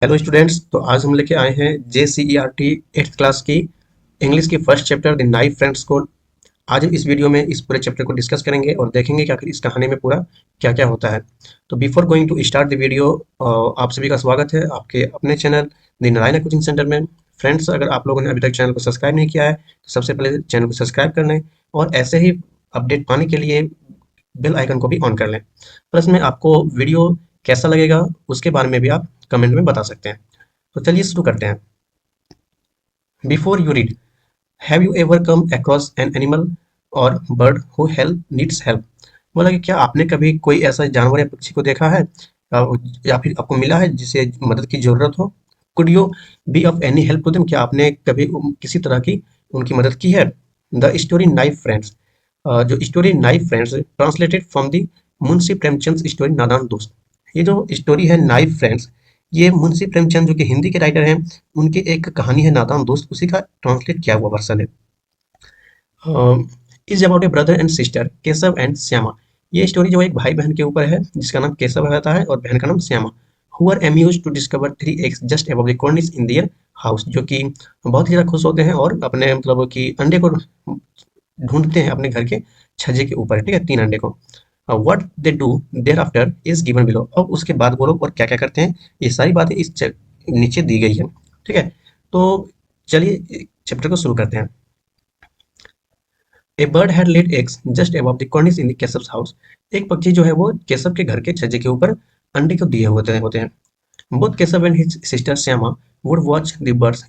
Hello students, तो आज हम लेके आए हैं JCERT 8th क्लास की इंग्लिश की first chapter the knife friends को। आज हम इस वीडियो में इस पूरे चैप्टर को डिस्कस करेंगे और देखेंगे कि आखिर इस कहानी में पूरा क्या क्या होता है। तो before going to start the video, आप सभी का स्वागत है आपके अपने channel the Narayan coaching centre में। फ्रेंड्स, अगर आप लोगों ने अभी तक चैनल को सब्सक्राइब नहीं किया है तो सबसे पहले चैनल को सब्सक्राइब कर लें और ऐसे ही अपडेट पाने के लिए बेल आइकन को भी ऑन कर लें। प्लस में आपको वीडियो कैसा लगेगा उसके बारे में भी आप कमेंट में बता सकते हैं। तो चलिए शुरू करते हैं। Before you read, have you ever come across an animal और bird who help needs help. बोला कि क्या आपने कभी कोई ऐसा जानवर या पक्षी को देखा है या फिर आपको मिला है जिसे मदद की जरूरत हो। Could you be of any help to them, क्या आपने कभी किसी तरह की उनकी मदद की है। द स्टोरी नाइफ फ्रेंड्स, जो story knife friends translated from the Munshi Premchand story नादान दोस्त। ये जो स्टोरी है नाइफ फ्रेंड्स, ये मुंशी प्रेमचंद जो कि हिंदी के राइटर हैं, उनकी एक कहानी है नादान दोस्त, उसी का ट्रांसलेट किया हुआ वर्सन है। Is about A brother and sister Keshav and Shyama. ये स्टोरी जो एक भाई बहन के ऊपर है जिसका नाम केशव रहता है और बहन का नाम Shyama. Who are amused to discover three eggs just above the cornice in their house, जो कि बहुत ही ज़्यादा खुश होते हैं और अपने मतलब कि अंडे को ढूंढते हैं अपने घर के छज्जे के ऊपर, ठीक है, तीन अंडे को। What they do their after is given below. अब उसके बाद वो लोग और क्या क्या करते हैं, ये सारी बातें नीचे दी गई है, ठीक है। तो चलिए चैप्टर को शुरू करते हैं। A bird had laid eggs just above the cornice in the Keshav's house. एक पक्षी जो है वो केशव के घर के छज्जे के ऊपर अंडे को दिए होते हैं। Both Keshav and his sister Shyama would watch the birds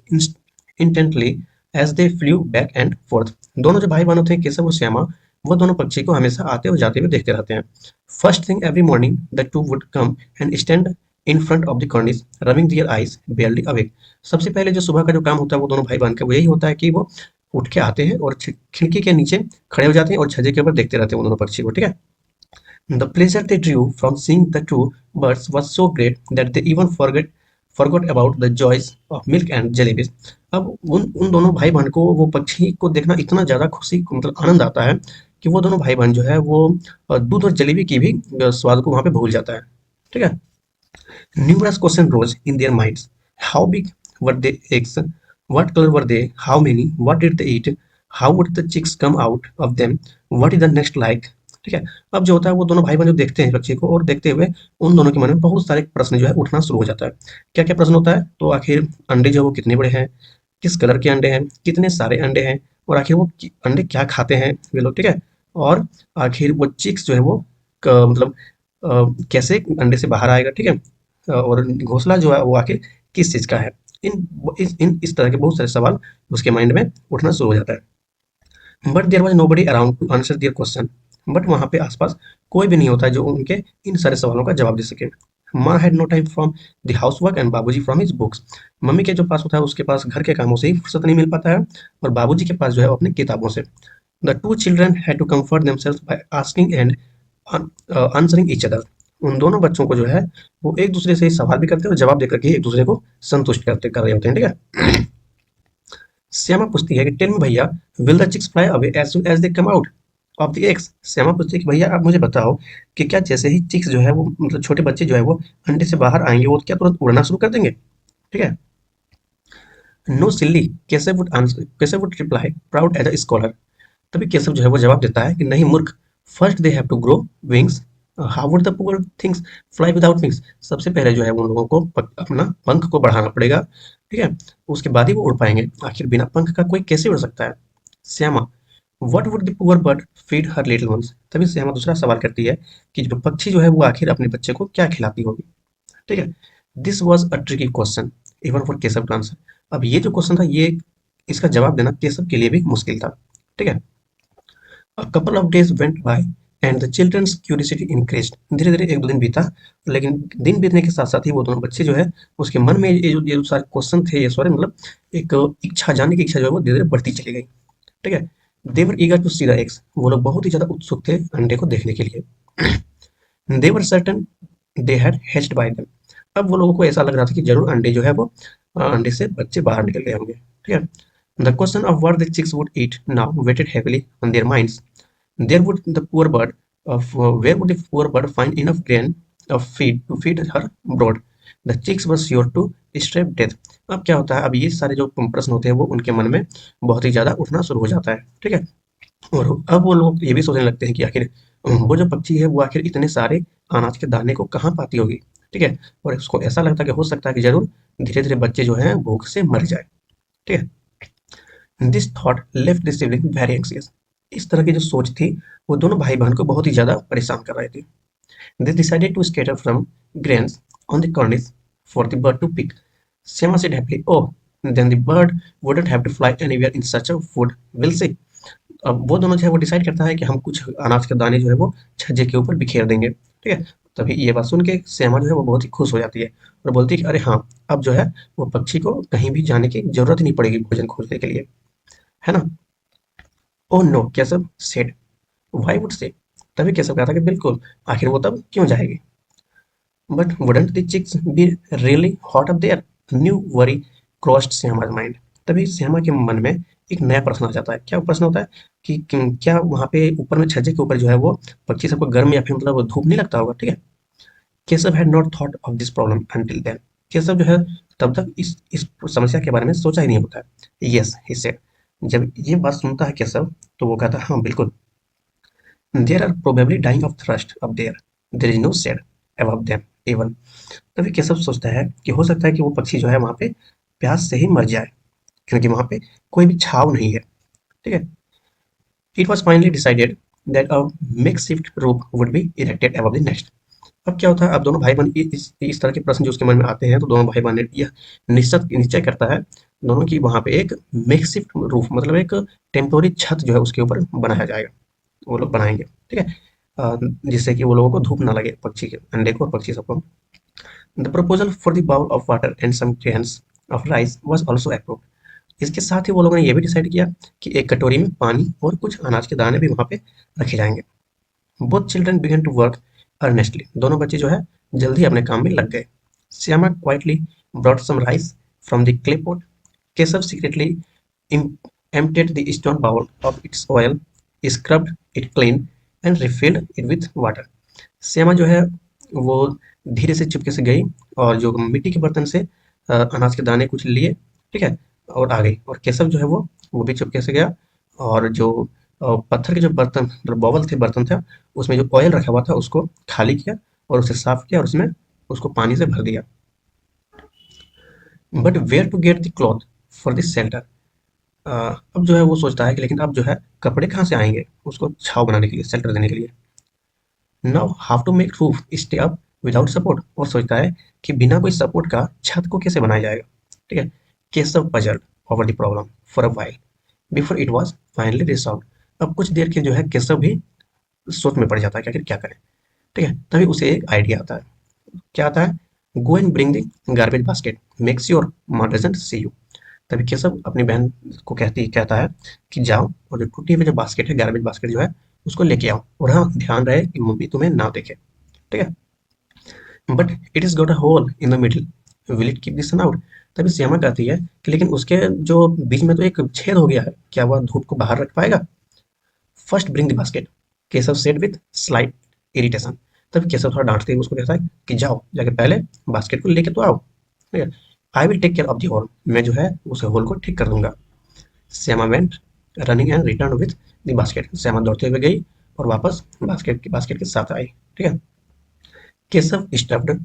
intently as they flew back and forth. दोनों जो भाई बहन थे केशव और श्यामा, वो दोनों पक्षी को हमेशा आते और जाते हुए देखते रहते हैं। First thing every morning the two would come and stand in front of the कॉर्निस rubbing their eyes बेयरली awake. सबसे पहले जो सुबह का जो काम होता है वो दोनों भाई बहन का वो यही होता है कि वो उठ के आते हैं और खिड़की के नीचे खड़े हो जाते हैं और छज्जे के ऊपर देखते रहते हैं वो दोनों पक्षी को, ठीक है। The pleasure they drew from seeing the two birds was so great that they even forgot about the joys of milk and jellyfish. अब उन उन दोनों भाई बहन को वो पक्षी को देखना इतना ज़्यादा खुशी मतलब आनंद आता है कि वो दोनों भाई बहन जो है वो दूध और जलेबी की भी स्वाद को वहाँ पे भूल जाता है, ठीक है। Numerous questions rose in their minds. How big were the eggs? What color were they? How many? What did they eat? How would the chicks come out of them? What is the next like? ठीक है। अब जो होता है वो दोनों भाई बहन जो देखते हैं पक्षी को और देखते हुए उन दोनों के मन में बहुत सारे प्रश्न जो है उठना शुरू हो जाता है। क्या क्या प्रश्न होता है, तो आखिर अंडे जो है वो कितने बड़े हैं, किस कलर के अंडे हैं, कितने सारे अंडे हैं, और आखिर वो अंडे क्या खाते हैं वे लोग, ठीक है। और आखिर वो चिक्स जो है वो मतलब कैसे अंडे से बाहर आएगा, ठीक है। और घोंसला जो है वो आखिर किस चीज़ का है। इस तरह के बहुत सारे सवाल उसके माइंड में उठना शुरू हो जाता है। But there was nobody around to answer their question. But वहाँ पे आसपास कोई भी नहीं होता जो उनके इन सारे सवालों का जवाब दे सके। Maa had no time from the house work and Babuji from his books. Mummy के जो पास होता है उसके पास घर के कामों से ही फुर्सत नहीं मिल पाता है और बाबूजी के पास जो है वो अपनी किताबों से। The two children had to comfort themselves by asking and answering each other. उन दोनों बच्चों को जो है वो एक दूसरे से सवाल भी करते हैं और जवाब देकर के एक दूसरे को संतुष्ट कर रहे होते हैं, ठीक है। श्यामा पूछती है कि tell me bhaiya, will the chicks fly away as soon as they come out of the eggs. Shyama पूछती है कि भैया आप मुझे बताओ कि क्या जैसे ही चिक्स जो है वो मतलब छोटे बच्चे जो है वो अंडे से बाहर आएंगे वो क्या तुरंत उड़ना शुरू कर देंगे, ठीक है। No silly, Keshav would reply proud as a scholar. तभी केशव जो है वो जवाब देता है कि नहीं मूर्ख, first they have to grow wings, how would the poor things fly without wings. सबसे पहले जो है उन लोगों को अपना पंख को बढ़ाना पड़ेगा, ठीक है, उसके बाद ही वो उड़ पाएंगे। आखिर बिना पंख का कोई कैसे उड़ सकता है। Shyama, what would the poor bird feed her little ones. तभी श्यामा दूसरा सवाल करती है कि जो पक्षी जो है वो आखिर अपने बच्चे को क्या खिलाती होगी, ठीक है। This was a tricky question even for Keshav to answer. अब ये जो क्वेश्चन था ये इसका जवाब देना केशव के लिए भी मुश्किल था, ठीक है। A couple of days went by and the children's curiosity increased. धीरे धीरे एक दो दिन बीता, लेकिन दिन बीतने के साथ साथ ही वो दोनों बच्चे जो है उसके मन में ये जो सारे क्वेश्चन थे, ये सारे मतलब एक इच्छा, जानने की इच्छा जो है वो धीरे धीरे बढ़ती चली गई, ठीक है। They were eager to see the eggs, वो लोग बहुत ही ज्यादा उत्सुक थे अंडे को देखने के लिए। They were certain they had hatched by them. अब वो लोगों को ऐसा लग रहा था कि जरूर अंडे जो है वो अंडे से बच्चे बाहर निकल गए होंगे, ठीक है। The question of what the chicks would eat now weighted heavily on their minds. There would the poor bird of where would the poor bird find enough grain of feed to feed her brood? The chicks were sure to starve death. अब क्या होता है, अब ये सारे जो प्रश्न होते हैं वो उनके मन में बहुत ही ज़्यादा उठना शुरू हो जाता है, ठीक है। और अब वो लोग ये भी सोचने लगते हैं कि आखिर वो जो पक्षी है वो आखिर इतने सारे अनाज के दाने को कहाँ पाती होगी, ठीक है। और उसको ऐसा लगता है कि हो सकता है कि जरूर धीरे धीरे बच्चे जो हैं भूख से मर जाए, ठीक है। This thought left the sibling very anxious. इस तरह की जो सोच थी वो दोनों भाई बहन को बहुत ही ज्यादा परेशान कर रही थी। They decided to scatter from grains on the cornice for the bird to pick. Sema said happily, "Oh, then the bird wouldn't have to fly anywhere in search of food, will she?" अब वो दोनों जो है वो decide करता है कि हम कुछ अनाज के दाने जो है वो छज्जे के ऊपर बिखेर देंगे, ठीक है। तभी ये बात सुन के श्यामा जो है वो बहुत ही खुश हो जाती है और बोलती है कि अरे हाँ, अब जो है वो पक्षी को कहीं भी जाने की जरूरत ही नहीं पड़ेगी भोजन खोजने के लिए, है ना। Oh no, Keshav said, why would say. तभी केशव कहता है कि बिल्कुल, आखिर वो तब क्यों जाएगी। But wouldn't the chicks be really hot up there, new worry crossed Shyama's mind. तभी श्यामा के मन में एक नया प्रश्न आ जाता है। क्या प्रश्न होता है कि क्या वहां पे ऊपर में छज्जे के ऊपर जो है वो पक्षी सबको गर्म या फिर मतलब धूप नहीं लगता होगा, ठीक है। Keshav had not thought of this problem until then. Keshav जो है तब तक इस समस्या के बारे में सोचा ही नहीं होता है। Yes he said. जब ये बात सुनता है केशव तो वो कहता है हाँ बिल्कुल, there are probably dying of thirst up there, there is no shade above them even. तभी केशव सोचता है कि हो सकता है कि वो पक्षी जो है वहां पे प्यास से ही मर जाए, क्योंकि वहां पे कोई भी छाव नहीं है, ठीक है। It was finally decided that a makeshift roof would be erected above the nest. अब क्या होता है, अब दोनों भाई बहन इस तरह के प्रश्न जो उसके मन में आते हैं तो दोनों भाई बहन ने यह निश्चय करता है दोनों की वहां पे एक मेकशिफ्ट रूफ मतलब एक टेम्पोरी छत जो है उसके ऊपर बनाया जाएगा, वो लोग बनाएंगे, ठीक है। जिससे कि वो लोगों को धूप ना लगे, पक्षी के अंडे को और पक्षी सबको। The proposal for the bowl of water and some cans of rice was also approved. इसके साथ ही वो लोगों ने ये भी डिसाइड किया कि एक कटोरी में पानी और कुछ अनाज के दाने भी वहां पे रखे जाएंगे। Both children began to work earnestly. दोनों बच्चे जो है जल्दी अपने काम में लग गए। Shyama quietly brought some rice from the clay pot. Keshav secretly emptied the stone bowl of its oil, scrubbed it clean and refilled it with water. Shyama जो है वो धीरे से चुपके से गई और जो मिट्टी के बर्तन से अनाज के दाने कुछ लिए, ठीक है, और आ गई। और केशव जो है वो भी चुपके से गया और जो पत्थर के जो बर्तन मतलब बॉवल थे, बर्तन था, उसमें जो ऑयल रखा हुआ था उसको खाली किया और उसे साफ किया और उसमें उसको पानी से भर दिया। But where to get the cloth for this shelter. अब जो है वो सोचता है कि लेकिन अब जो है कपड़े कहाँ से आएंगे उसको छाव बनाने के लिए, शेल्टर देने के लिए। Now how to make roof stay up without support. और सोचता है कि बिना कोई सपोर्ट का छत को कैसे बनाया जाएगा, ठीक है। Keshav puzzled over the problem for a while before it was finally resolved. अब कुछ देर के जो है केशव भी सोच में पड़ जाता है कि आखिर क्या करें, ठीक है। तभी उसे एक आइडिया आता है। क्या आता है, go and bring the garbage basket, make sure माँ डजंट सी यू। तभी केशव अपनी बहन को कहता है कि जाओ और जो टूटी हुई जो बास्केट है, गार्बेज बास्केट जो है उसको लेके आओ और हाँ ध्यान रहे कि मम्मी तुम्हें ना देखे, ठीक है। But it is got a hole in the middle, will it keep the sun out. तभी श्यामा कहती है कि लेकिन उसके जो बीच में तो एक छेद हो गया है, क्या वह धूप को बाहर रख पाएगा। First bring the basket, Keshav said with slight irritation. तब केशव थोड़ा डांटते हुए उसको कहता है कि जाओ जाके पहले बास्केट को लेके तो आओ, ठीक है। I will take care of the hole, मैं जो है उस होल को ठीक कर दूंगा। Shyama went running and return with the basket. Shyama दौड़ते हुए गई और वापस बास्केट के साथ आई, ठीक है। Keshav stuffed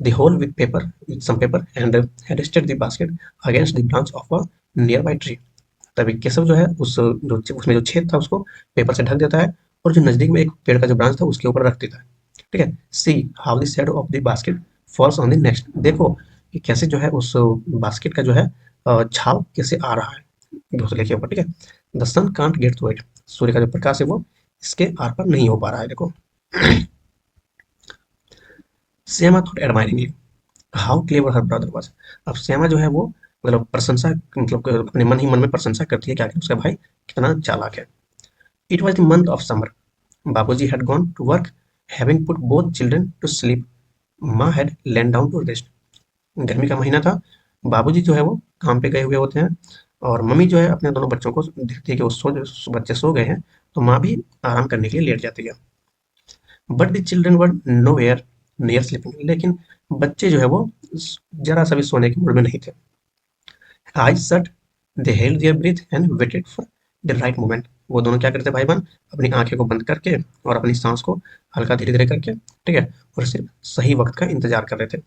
the hole with some paper and adjusted the basket against the branch of a nearby tree. तभी केशव जो है उसमें जो छेद था उसको पेपर से ढक देता है और जो नजदीक में एक पेड़ का जो ब्रांच था उसके ऊपर रख देता है, ठीक है। See how the shadow of the basket falls on the next. देखो कि कैसे जो है उस बास्केट का जो है छाव कैसे आ रहा है घोंसले के ऊपर, ठीक है। The sun can't get through it. सूर्य का जो प्रकाश है वो इसके आर पार नहीं हो पा रहा है, देखो। Shyama thought admiringly how clever her brother was. अब श्यामा जो है वो मतलब प्रशंसा मतलब अपने मन ही मन में प्रशंसा करती है कि आखिर उसका भाई कितना चालाक है। It was the month of summer, बाबूजी had gone to work having put both children to sleep, माँ had lain down to rest. गर्मी का महीना था, बाबूजी जो है वो काम पे गए हुए होते हैं और मम्मी जो है अपने दोनों बच्चों को देखती है कि बच्चे सो गए हैं तो माँ भी आराम करने के लिए लेट जाती है। But the children were nowhere near sleeping. लेकिन बच्चे जो है वो जरा सा भी सोने के मूड में नहीं थे। I shut, they held their breath and waited for the right moment. वो दोनों क्या करते भाई बहन, अपनी आंखें को बंद करके और अपनी सांस को हल्का धीरे धीरे करके, ठीक है, और सिर्फ सही वक्त का इंतजार कर रहे थे।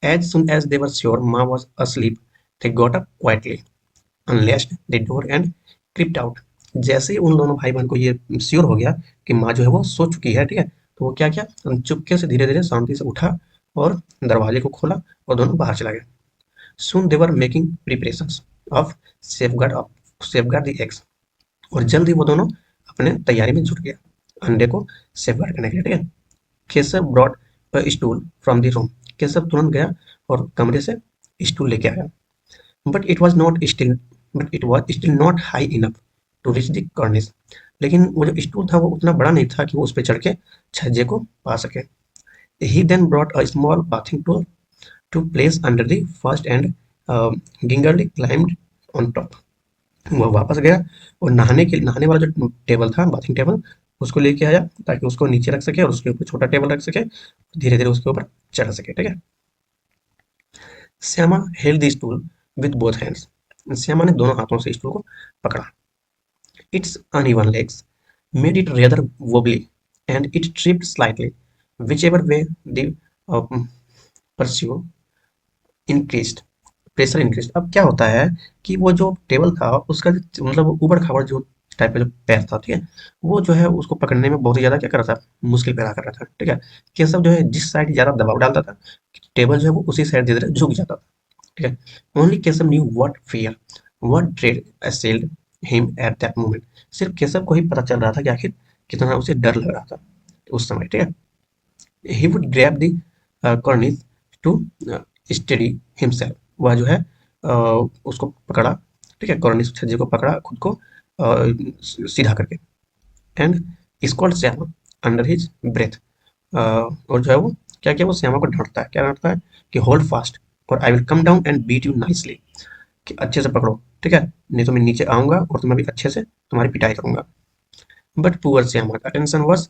As soon as they were sure Maa was asleep, they got up quietly, unlatched the door and crept out। जैसे ही उन दोनों भाई बहन को ये श्योर हो गया कि माँ जो है वो सो चुकी है, ठीक है, तो वो क्या किया, चुपके से धीरे धीरे शांति से उठा और दरवाजे को खोला और दोनों बाहर चला गए। Soon they were making preparations of safeguard the eggs। और जल्द ही वो दोनों अपने तैयारी में जुट गया अंडे को सेफगार्ड करने के लिए, ठीक है। Keshav brought a stool from the room. Keshav तुरंत गया और कमरे से स्टूल लेके आया। But it was not still but it was still not high enough to reach the cornice. लेकिन वो जो स्टूल था वो उतना बड़ा नहीं था कि वो उस पर चढ़ के छज्जे को पा सके। He then brought a small bathing stool to place under the first and gingerly climbed on top. वो वापस गया और नहाने वाला जो टेबल था, बाथिंग टेबल, उसको लेके आया ताकि उसको नीचे रख सके और उसके ऊपर छोटा टेबल रख सके, धीरे धीरे उसके ऊपर चढ़ सके, ठीक है। Shyama held the stool with both hands. Shyama ने दोनों हाथों से स्टूल को पकड़ा। It's uneven legs made it rather wobbly and it tripped slightly whichever way the pursuit increased pressure increase. अब क्या होता है कि वो जो टेबल था उसका मतलब ऊबड़ खाबड़ जो टाइप का जो पैर था, ठीक है, वो जो है उसको पकड़ने में बहुत ही ज्यादा क्या कर रहा था, मुश्किल पैदा कर रहा था, ठीक है। केशव जो है जिस साइड ज्यादा दबाव डालता था, टेबल जो है वो उसी साइड धीरे धीरे झुक जाता था, ठीक है। Only Keshav knew what fear, what dread असेल्ड him at that moment. सिर्फ केशव को ही पता चल रहा था कि आखिर कितना उसे डर लग रहा था उस समय, ठीक है। He would grab the cornice to steady himself. वह जो है उसको पकड़ा, ठीक है, कॉर्निस छज्जे को पकड़ा खुद को सीधा करके। And scold Shyama under his breath. और जो है वो क्या किया, वो श्यामा को डांटता है, क्या डांटता है कि होल्ड फास्ट और I will come down and beat you nicely, कि अच्छे से पकड़ो, ठीक है, नहीं तो मैं नीचे आऊंगा और तुम्हें भी अच्छे से तुम्हारी पिटाई करूंगा। But poor Shyama attention was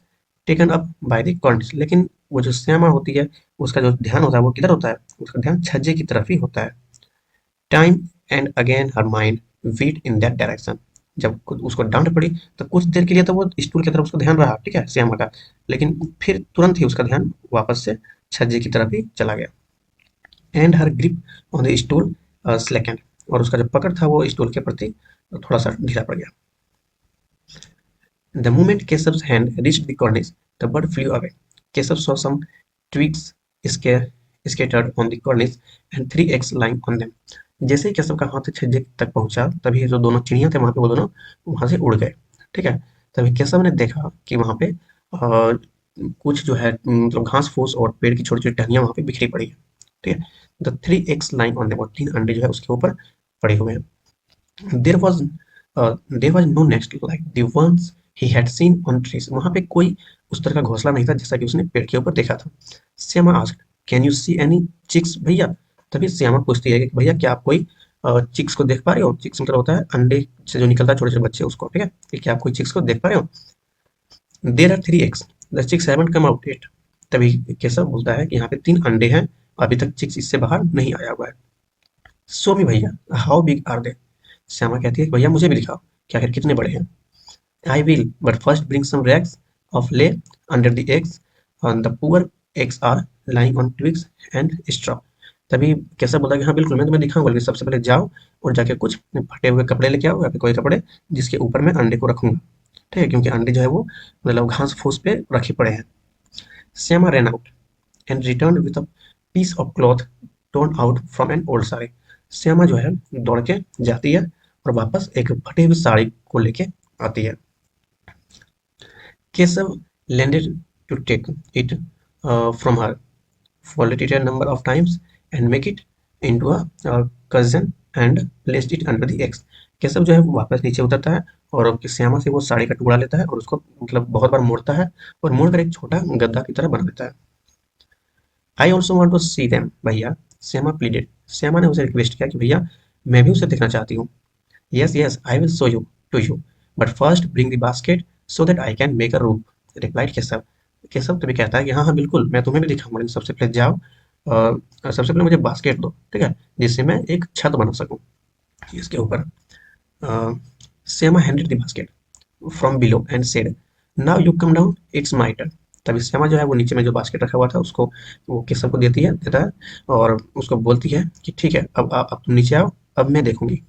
taken up by the cornice. लेकिन वो जो श्यामा होती है उसका जो ध्यान होता है वो किधर होता है, उसका ध्यान छज्जे की तरफ ही होता है। Time and again her mind wheat in that direction. जब उसको डांट पड़ी तो कुछ देर के लिए तो वो स्टूल की तरफ उसका ध्यान रहा, ठीक है, श्यामा का, लेकिन फिर तुरंत ही उसका ध्यान वापस से छज्जे की तरफ ही चला गया। And her grip on the stool slackened. और उसका जो पकड़ था वो स्टूल के प्रति थोड़ा सा ढीला पड़ गया। The moment Keshav's hand reached the cornice, the bird flew away. Keshav saw some twigs scattered on the cornice and three eggs lying on them. जैसे ही केशव का हाथ छज्जे तक पहुंचा तभी जो दोनों चिड़िया थे वहां पे वो दोनों वहां से उड़ गए, ठीक है। तभी केशव ने देखा कि वहां पे कुछ जो है मतलब घास फूस और पेड़ की छोटी छोटी टहनियां वहां पे बिखरी पड़ी है, ठीक है। The three eggs lying on them, और तीन अंडे जो है उसके ऊपर पड़े हुए हैं। There was no nest like the ones he had seen on trees. वहां पे कोई उस तरह का घोंसला नहीं था जैसा कि उसने पेड़ के ऊपर देखा था। Shyama asked, can you see any chicks bhaiya. तभी श्यामा पूछती है कि भैया क्या आप कोई चिक्स को देख पा रहे हो। चिक्स मतलब होता है अंडे से जो निकलता है छोटे छोटे बच्चे, उसको, ठीक है, कि क्या आप कोई चिक्स को देख पा रहे हो। There are three eggs, the chicks haven't come out yet. तभी केशव बोलता है कि यहाँ पे तीन अंडे हैं, अभी तक चिक्स इससे बाहर नहीं आया हुआ है। Show me bhaiya, how big are they. Shyama कहती है कि भैया मुझे भी दिखाओ कि आखिर कितने बड़े हैं। I will, but first bring some rags of lay under the eggs. The poor eggs are lying on twigs and straw. तभी कैसा बोला कि हाँ बिल्कुल मैं तुम्हें दिखाऊंगा, लेकिन सबसे पहले जाओ और जाके कुछ फटे हुए कपड़े लेके आओ या फिर कोई कपड़े जिसके ऊपर मैं अंडे को रखूंगा, ठीक है, क्योंकि अंडे जो है वो मतलब घास फूस पे रखे पड़े हैं। Shyama ran out and returned with a piece of cloth torn out from an old saree. Shyama जो है दौड़ के जाती है और वापस एक फटी हुई साड़ी को लेके आती है। Keshav lended to take it from her, folded it a number of times, and make it into a cushion and placed it under the eggs. Keshav जो है वो वापस नीचे उतरता है और श्यामा से वो साड़ी का टुकड़ा लेता है और उसको मतलब बहुत बार मोड़ता है और मोड़कर एक छोटा गद्दा की तरह बना देता है। I also want to see them bhaiya, Shyama pleaded. Shyama ने उसे रिक्वेस्ट किया कि भैया मैं भी उसे देखना चाहती हूँ। Yes, yes, I will show you to you, but first bring the basket so that I can make a rope, replied Keshav. Keshav तभी कहता है कि हाँ हाँ बिल्कुल मैं तुम्हें भी दिखाऊंगा, लेकिन सबसे पहले जाओ सबसे पहले मुझे बास्केट दो, ठीक है, जिससे मैं एक छत बना सकूं इसके ऊपर। Shyama handed the basket from below and said, now you come down, it's my turn. तभी श्यामा जो है वो नीचे में जो बास्केट रखा हुआ था उसको वो केशव को देता है और उसको बोलती है कि ठीक है, अब तुम नीचे आओ, अब मैं देखूंगी,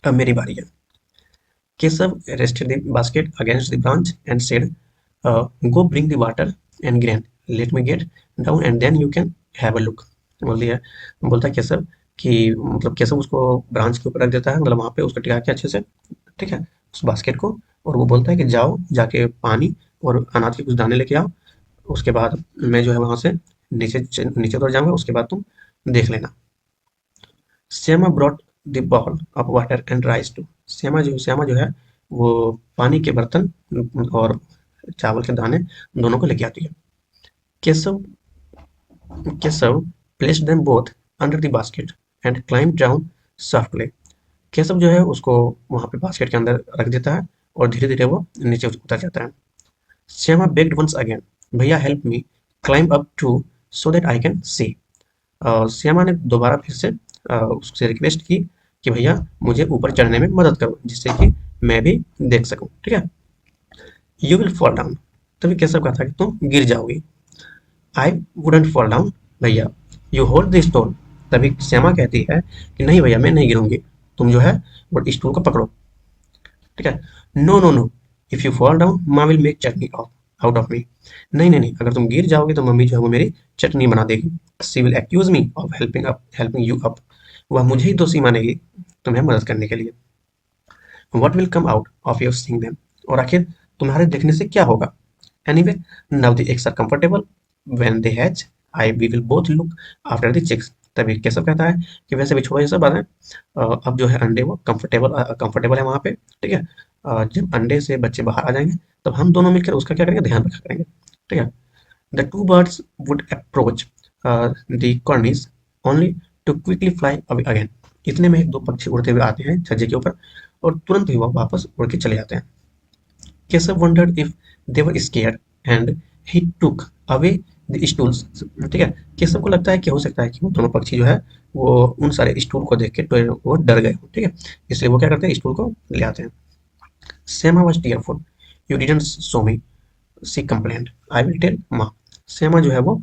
अब मेरी बारी है। Keshav rested the basket against the branch and said, "Go bring the water and grain. Let me get down and then you can have a look." बोल दिया, बोलता है केशव कि मतलब केशव उसको ब्रांच के ऊपर रख देता है, मतलब वहाँ पे उसको टिका के अच्छे से, ठीक है, उस बास्केट को। और वो बोलता है कि जाओ जाके पानी और अनाज के कुछ दाने लेके आओ, उसके बाद मैं जो है वहाँ से नीचे उतर जाऊंगा, उसके बाद तुम देख लेना। Shyama brought the bowl of water and rice too. Shyama जो है वो पानी के बर्तन और चावल के दाने दोनों को लेके आती है। Keshav Keshav placed them both under the basket and climb down softly. Keshav जो है उसको वहां पे बास्केट के अंदर रख देता है और धीरे धीरे वो नीचे उतर जाता है। Shyama begged once again, bhaiya help me climb up too so that I can see. Shyama ने दोबारा फिर से उससे रिक्वेस्ट की कि भैया मुझे ऊपर चढ़ने में मदद करो, जिससे कि मैं भी देख सकूं, ठीक है। यू विल फॉल डाउन, तभी केशव कहा था कि तुम गिर जाओगी। आई वुडंट फॉल डाउन भैया, यू होल्ड द स्टोन। तभी श्यामा कहती है कि नहीं भैया मैं नहीं गिरूंगी, तुम जो है वो स्टूल को पकड़ो, ठीक है। No no no, if you fall down माँ will make chutney of out of me. नहीं नहीं नहीं, अगर तुम गिर जाओगे तो मम्मी जो है वो मेरी चटनी बना देगी। She will accuse me of helping you up. वह मुझे ही दोषी मानेगी तुम्हें मदद करने के लिए। What will come out of your seeing them, और आखिर तुम्हारे देखने से क्या होगा। Anyway now the eggs are comfortable, when they hatch I we will both look after the chicks. तभी केशव कहता है कि वैसे भी छोड़ो ये सब बातें, अब जो है अंडे वो कंफर्टेबल है वहाँ पे, ठीक है। जब अंडे से बच्चे बाहर आ जाएंगे तब हम दोनों मिलकर उसका क्या करेंगे, ध्यान रखा करेंगे, ठीक है। The two birds would approach the cornice only to quickly fly away again. इतने में एक दो पक्षी उड़ते हुए आते हैं छज्जे के ऊपर और तुरंत ही वह वापस उड़ के चले जाते हैं। Keshav wondered if they were scared and he took away the stools, ठीक है। केशव को लगता है कि हो सकता है कि वो दोनों पक्षी जो है वो उन सारे स्टूल को देख के तो वो डर गए हो, ठीक है, इसलिए वो क्या करते हैं स्टूल को ले आते हैं। Shyama was tearful, you didn't show me, she complained, I will tell माँ। सेमा जो है वो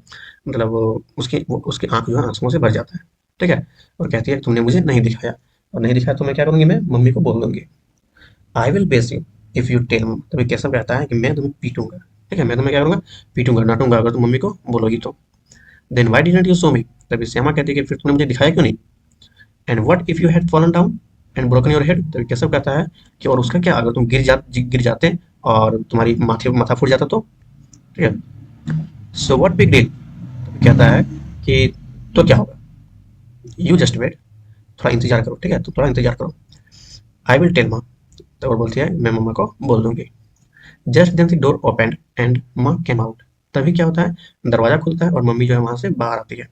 मतलब उसकी आंख जो है आंसुओं से भर जाता है, ठीक है, और कहती है तुमने मुझे नहीं दिखाया, और नहीं दिखाया तो मैं क्या करूंगी, मैं मम्मी को बोल दूंगी। I will bash you if you tell mum. तभी केशव कहता है कि मैं तुम्हें पीटूंगा, ठीक है, मैं तुम्हें क्या करूंगा, पीटूंगा डांटूंगा अगर तुम मम्मी को बोलोगी तो। Then why didn't you show me. तभी श्यामा कहती है कि फिर तुमने मुझे दिखाया क्यों नहीं। And what if you had fallen down and broken your head. तभी केशव कहता है कि और उसका क्या, अगर तुम गिर जाते और तुम्हारी माथा फूट जाता तो, ठीक है। So what big deal. कहता है कि तो क्या होगा, यू जस्ट वेट, थोड़ा इंतजार करो, ठीक है, तो थोड़ा इंतजार करो। आई विल टेल माँ। तो और बोलती है मैं मम्मा को बोल दूंगी। Just then the door opened and Maa came out. तभी क्या होता है, दरवाजा खुलता है और मम्मी जो है वहां से बाहर आती है,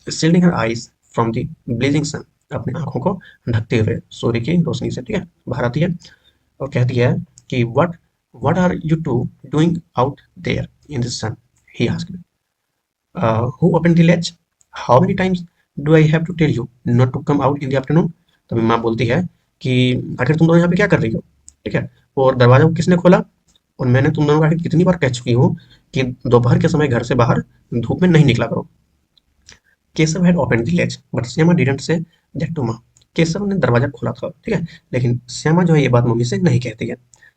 shielding her eyes from the blazing sun. अपनी आंखों को ढकते हुए सूर्य की रोशनी से, ठीक है, बाहर आती है और कहती है कि what are you two doing out there in the sun, he asked. Who open the latch, how many times do I have to tell you not to come out in the afternoon. तभी माँ बोलती है कि आखिर तुम दोनों यहाँ पे क्या कर रही हो, ठीक है, और दरवाजा को किसने खोला, और मैंने तुम दोनों को आखिर कितनी बार कह चुकी हूँ कि दोपहर के समय घर से बाहर धूप में नहीं निकला करो। Keshav had open the latch but Shyama didn't say that to Maa. Keshav ने दरवाजा खोला था, ठीक है, लेकिन श्यामा जो है ये बात मम्मी से नहीं कहती है।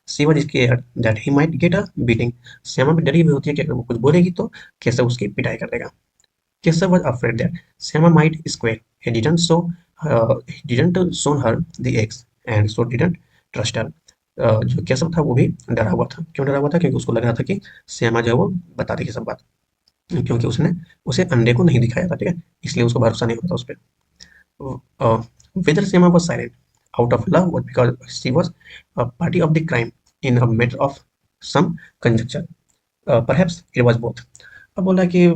She was scared that he might get a beating. Shyama भी डरी हुई होती है कि अगर वो कुछ बोलेगी तो केशव उसकी पिटाई कर देगा। Keshav was afraid that Syama might squeal. He didn't shown her the eggs and so didn't trust her. जो केशव था वो भी डरा हुआ था। क्यों डरा हुआ था, क्योंकि उसको लग रहा था कि श्यामा जो है वो बता देगी सब बात, क्योंकि उसने उसे अंडे को नहीं दिखाया था, ठीक है, इसलिए उसको भरोसा नहीं होता उस पर। whether Syama was silent out of love or because she was a party of the crime in a matter of some conjecture, perhaps it was both। अब बोला कि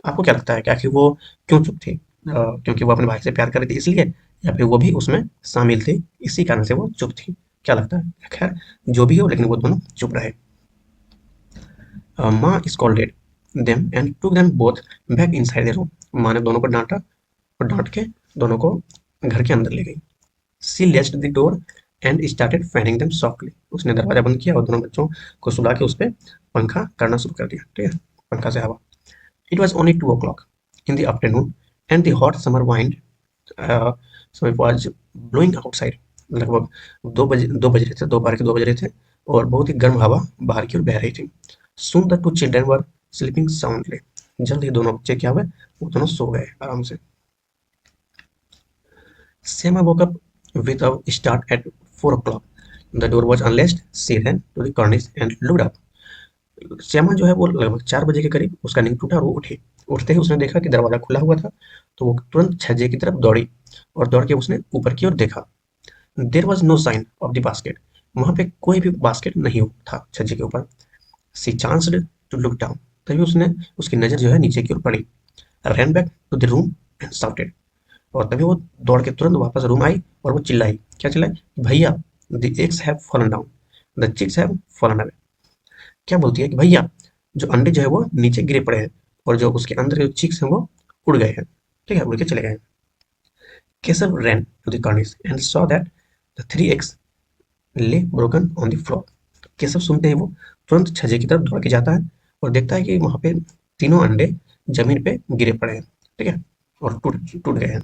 आपको क्या लगता है कि आखिर वो क्यों चुप थी, क्योंकि वो अपने भाई से प्यार कर रही थी इसलिए, या फिर वो भी उसमें शामिल थी इसी कारण से वो चुप थी, क्या लगता है। खैर जो भी हो, लेकिन वो दोनों चुप रहे। माँ scolded them and took them both back inside their room. माँ ने दोनों को डांटा और डांट के दोनों को घर के अंदर ले गई. She latched the door and started fanning them softly. उसने दरवाजा बंद किया और दोनों बच्चों को सुला के उस पे पंखा करना शुरू कर दिया. ठीक है, पंखा से हवा. It was only 2 o'clock in the afternoon and the hot summer wind uh, so it was blowing outside. लगभग 2 बज रहे थे, दोपहर के 2 बज रहे थे और बहुत ही गर्म हवा बाहर की ओर बह रही थी. Soon the two children were sleeping soundly. जल्द ही दोनों बच्चे क्या हुए, वो दोनों सो गए आराम से. Selma woke up with a start at 4 o'clock. The door was unlatched. She ran to the cornice and looked up. Shyama जो है वो लगभग 4 बजे के करीब उसका नींद टूटा और वो उठी. उठते ही उसने देखा कि दरवाजा खुला हुआ था, तो वो तुरंत छज्जे की तरफ दौड़ी और दौड़ के उसने ऊपर की ओर देखा. There was no sign of the basket. वहां पे कोई भी बास्केट नहीं था छज्जे के ऊपर. सी चांस्ड टू लुक डाउन. तभी उसने उसकी नजर जो है नीचे की ओर पड़ी. Ran back to the room and shouted. और तभी वो दौड़ के तुरंत वापस रूम आई और वो चिल्लाई. क्या चिल्लाई? Bhaiya, the eggs have fallen down, the chicks have fallen away. क्या बोलती है कि भैया, जो अंडे जो है वो नीचे गिरे पड़े हैं और जो उसके अंदर जो चिक्स हैं वो उड़ गए हैं. ठीक है, उड़ के चले गए हैं. Keshav ran to the cornice and saw that the 3 eggs lay broken on the floor. Keshav सुनते ही वो तुरंत छज्जे की तरफ दौड़ के जाता है और देखता है कि वहां पे तीनों अंडे जमीन पे गिरे पड़े हैं. ठीक है, और टूट टूट गए हैं.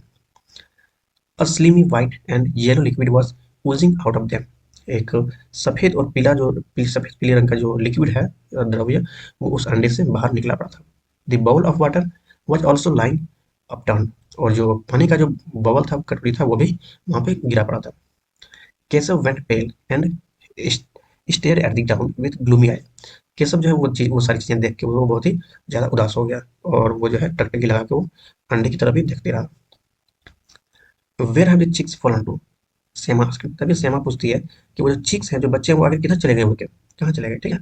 A slimy white and yellow liquid was oozing out of them. एक सफेद और पीला जो सफेद पीले रंग का जो लिक्विड है, द्रव्य, वो उस अंडे से बाहर निकला पड़ा था. The bowl of water was also lying upturned. और जो पानी का जो बबल था, कटोरी था, वो भी वहां पे गिरा पड़ा था. Keshav went pale and stared at the ground with gloomy eyes. Keshav जो है वो सारी चीजें देख के वो बहुत ही ज्यादा उदास हो गया और वो जो है टकटकी लगा के वो अंडे की तरफ ही देखते रहा. Where have the chicks fallen to? Shyama asked. तभी श्यामा पूछती है कि वो जो चिक्स हैं, जो बच्चे हैं, वो आगे किधर चले गए उनके, कहाँ चले गए. ठीक है.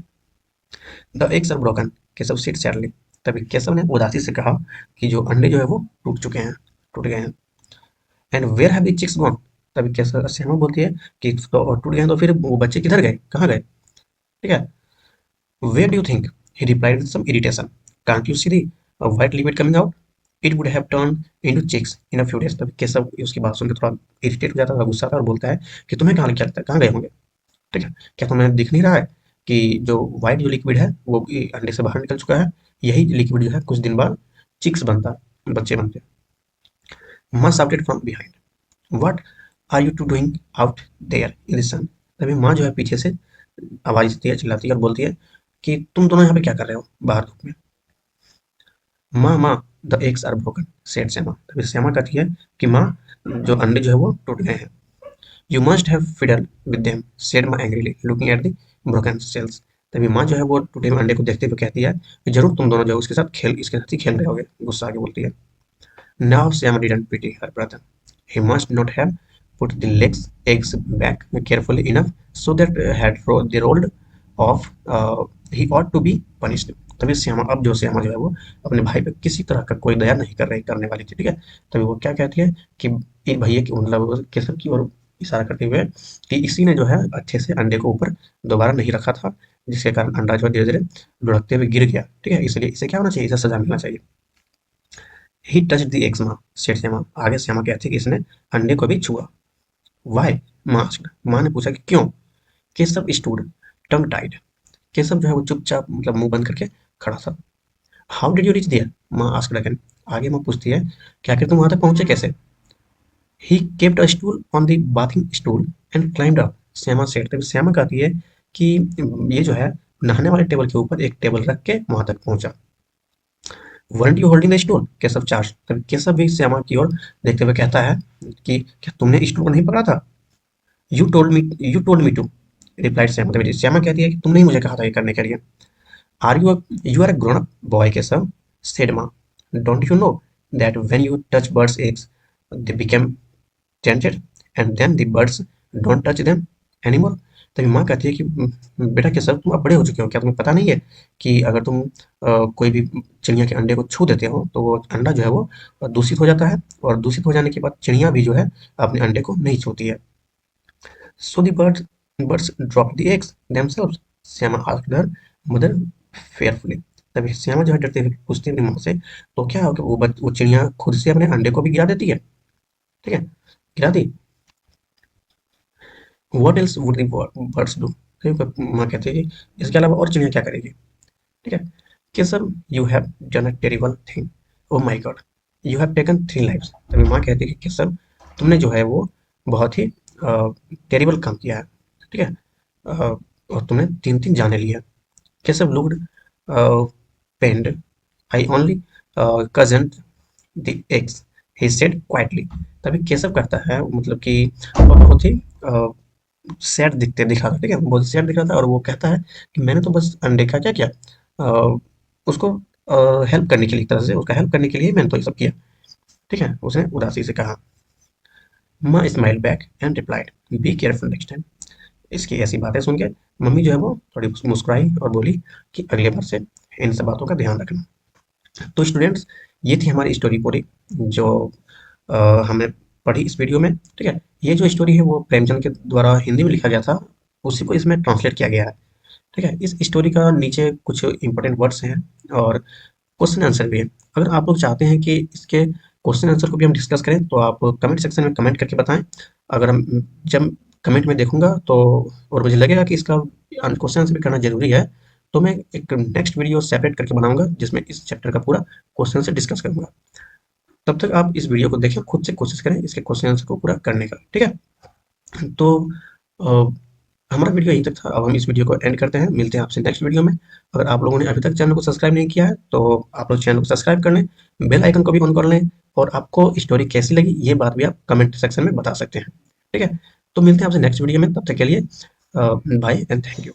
The eggs are broken. Keshav sit sadly. तभी केशव ने उदासी से कहा कि जो अंडे जो है वो टूट चुके हैं, टूट गए हैं. And where have the chicks gone? तभी केशव श्यामा बोलती है कि तो टूट गए हैं, तो फिर वो बच्चे किधर गए, कहाँ गए. ठीक है. Where do you think? He replied with some irritation. Can't you see the white liquid coming out? It would have turn into chicks in a few days. तभी केशव उसकी बात सुन के थोड़ा इरिटेट हो जाता है, गुस्सा आता है और बोलता है कि तुम्हें कहाँ क्या लगता है, कहाँ गए होंगे. ठीक है, क्या तुम्हें दिख नहीं रहा है कि जो व्हाइट जो लिक्विड है वो भी अंडे से बाहर निकल चुका है. यही लिक्विड जो है कुछ दिन बाद चिक्स बनता, बच्चे बनते. माँ shouted from behind. What are you two doing out there in the sun? तभी माँ जो है पीछे से आवाज देती है, चिल्लाती है और बोलती है कि तुम दोनों यहाँ पे क्या कर रहे हो बाहर धूप में. माँ माँ, the eggs are broken said Shyama. तभी श्यामा कहती है कि माँ, जो अंडे जो है वो टूट गए हैं. You must have fiddled with them said माँ angrily looking at the broken shells. तभी माँ जो है वो टूटे हुए अंडे को देखते हुए कहती है कि जरूर तुम दोनों जो है इसके साथ ही खेल रहे होगे. गुस्सा आके बोलती है. Now Shyama didn't pity her brother. He must not have put the eggs back carefully enough so that had they rolled off, he ought to be punished. तभी श्यामा, अब जो श्यामा जो है वो अपने भाई पे किसी तरह का कोई दया नहीं करने वाली थी. ठीक है, तभी वो क्या कहती है कि एक भैया की, मतलब केसर की ओर इशारा करते हुए कि इसी ने जो है अच्छे से अंडे को ऊपर दोबारा नहीं रखा था, जिसके कारण अंडा जो है धीरे धीरे लुढ़कते हुए गिर गया. ठीक है, इसलिए इसे क्या होना चाहिए, इसे सजा मिलना चाहिए. ही टच द एग्स माँ सेड श्यामा. आगे श्यामा कहती है कि इसने अंडे को भी छुआ. वाई? माँ आस्क्ड. माँ ने पूछा कि क्यों. केशव स्टूड टंग टाइड. केशव जो है वो चुपचाप, मतलब मुंह बंद करके खड़ा था. How did you reach there? माँ आस्क्ड अगेन. आगे माँ पूछती है कि आखिर तुम वहां तक पहुंचे कैसे. He kept a stool on the bathing stool and climbed up. Shyama said. तभी श्यामा कहती है कि ये जो है नहाने वाले टेबल के ऊपर एक टेबल रख के वहां तक पहुंचा. weren't you holding the stool? Keshav charge. तभी केशव भी श्यामा की ओर देखते हुए कहता है कि क्या तुमने स्टूल को नहीं पकड़ा था. You told me to replied Shyama. तभी श्यामा कहती है कि तुमने ही मुझे कहा था ये करने के लिए. You are a grown up boy Keshav said माँ. Don't you know that when you touch birds eggs they become tainted and then the birds don't touch them anymore. तभी माँ कहती है कि बेटा केशव, तुम अब बड़े हो चुके हो, क्या तुम्हें पता नहीं है कि अगर तुम कोई भी चिड़िया के अंडे को छू देते हो तो वो अंडा जो है वो दूषित हो जाता है और दूषित हो जाने के बाद चिड़िया भी जो है अपने अंडे को नहीं छूती है. So the birds drop the eggs themselves. Shyama asked her mother fearfully. तभी श्यामा जो है डरते हुए पूछती है अपनी माँ से, तो क्या हो कि वो चिड़िया खुद से अपने अंडे को भी गिरा देती है। ठीक है, गिरा दी। What else would the birds do? माँ कहती है कि इसके अलावा और चिड़िया क्या करेगी। ठीक है, Keshav you have done a terrible thing, oh my God, you have taken 3 lives. तभी माँ कहती है कि केसव, तुमने जो है वो बहुत ही टेरिबल काम किया है। ठीक है, और तुमने 3 3 जाने लिया। Keshav looked pained, I only cousin the eggs, he said quietly. तभी केसव कहता है, मतलब कि वो बहुत ही सैड दिखा था। ठीक है, बहुत सैड दिख रहा था और वो कहता है कि मैंने तो बस अंडे का क्या किया, उसको हेल्प करने के लिए, एक तरह से उसका हेल्प करने के लिए मैंने तो ये सब किया। ठीक है, उसने उदासी से कहा। माँ smile back and replied, be careful next time. इसकी ऐसी बातें सुन के मम्मी जो है वो थोड़ी मुस्कुराई और बोली कि अगले बार से इन सब बातों का ध्यान रखना। तो स्टूडेंट्स, ये थी हमारी स्टोरी पूरी, जो अ, हमने पढ़ी इस वीडियो में। ठीक है, ये जो स्टोरी है वो प्रेमचंद के द्वारा हिंदी में लिखा गया था, उसी को इसमें ट्रांसलेट किया गया है। ठीक है, इस स्टोरी का नीचे कुछ इंपॉर्टेंट वर्ड्स हैं और क्वेश्चन आंसर भी है। अगर आप लोग चाहते हैं कि इसके क्वेश्चन आंसर को भी हम डिस्कस करें, तो आप कमेंट सेक्शन में कमेंट करके बताएं। अगर हम जब कमेंट में देखूंगा तो, और मुझे लगेगा कि इसका क्वेश्चन आंसर भी करना जरूरी है, तो मैं एक नेक्स्ट वीडियो सेपरेट करके बनाऊंगा जिसमें इस चैप्टर का पूरा क्वेश्चन से डिस्कस करूंगा। तब तक आप इस वीडियो को देखें, खुद से कोशिश करें इसके क्वेश्चन आंसर को पूरा करने का। ठीक है, तो अ, हमारा वीडियो यहीं तक था। अब हम इस वीडियो को एंड करते हैं, मिलते हैं आपसे नेक्स्ट वीडियो में। अगर आप लोगों ने अभी तक चैनल को सब्सक्राइब नहीं किया है, तो आप लोग चैनल को सब्सक्राइब कर लें, बेल आइकन को भी ऑन कर लें, और आपको स्टोरी कैसी लगी ये बात भी आप कमेंट सेक्शन में बता सकते हैं। ठीक है, तो मिलते हैं आपसे नेक्स्ट वीडियो में, तब तक के लिए बाय एंड थैंक यू।